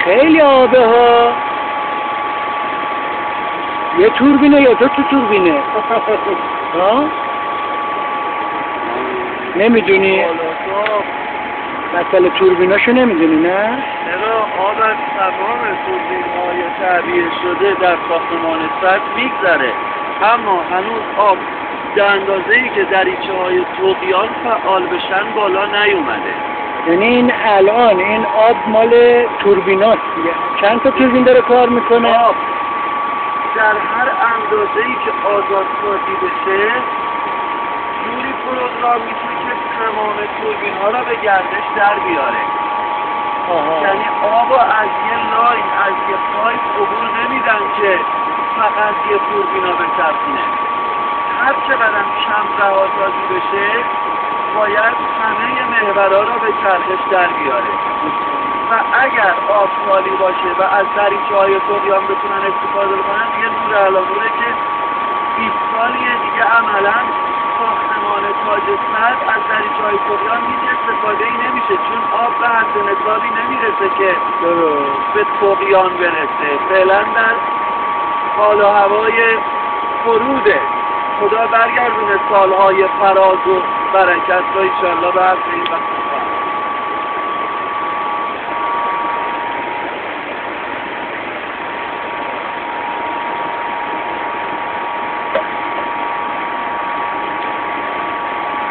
خیلی آبه ها. یه توربینه یا دو توربینه؟ ها؟ نمیدونی؟ مثلا توربیناشو نمیدونی نه؟ چرا آب از تمام توربین‌های تعبیه شده در ساختمان سد میگذره، اما هنوز آب به اندازه‌ای که دریچه‌های طغیان فعال بشن بالا نیومده. یعنی این الان این آب مال توربیناست دیگه. چند تا توربین داره کار میکنه؟ آب در هر اندازه‌ای که آزادسازی بشه جوری پروگرام میشه که تمام توربین‌ها را به گردش در بیاره. یعنی آبو از یه لاین، از یه پایپ عبور نمیدن که فقط یه توربینا بچرخونه. هر چقدر کم رهاسازی بشه باید همه محورها را به چرخش در بیاره و اگر آب خالی باشه و از دریچه‌های طغیان بتونن استفاده کنن یه نور علاموره که 20 سالیه دیگه عملا ساختمان تاج سد از دریچه‌های طغیان هیچ استفاده ای نمیشه، چون آب به حد نصابی نمیرسه که به طغیان برسه. فعلا در حال و هوای فروده. خدا برگردونه سالهای فراز و برکت رو انشالله به حرف این وقت.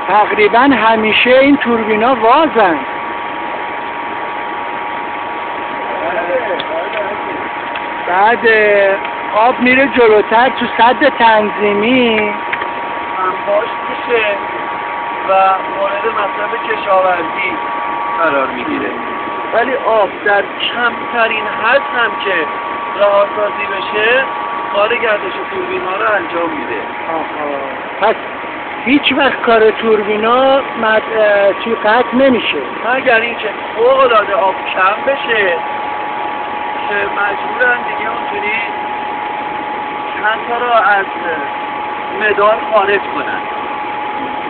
تقریبا همیشه این توربینا وازن. بعد آب میره جلوتر تو سد تنظیمی انباش میشه و مورد مصرف کشاورزی قرار میگیره، ولی آب در کمترین حد هم که رهاسازی بشه کار گردش توربین ها رو انجام میده. پس هیچ وقت کار توربینا توی قطع نمیشه مگر اینکه فوق‌العاده آب کم بشه که مجبورن دیگه اونجوری چند تا را از مدار خارج کنن،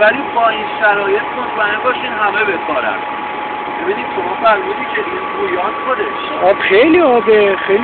ولی با این شرایط مطمئن باشین همه بکارن. ببینید شما فرمودی که این رویان خودش آب خیلی آبه، خیلی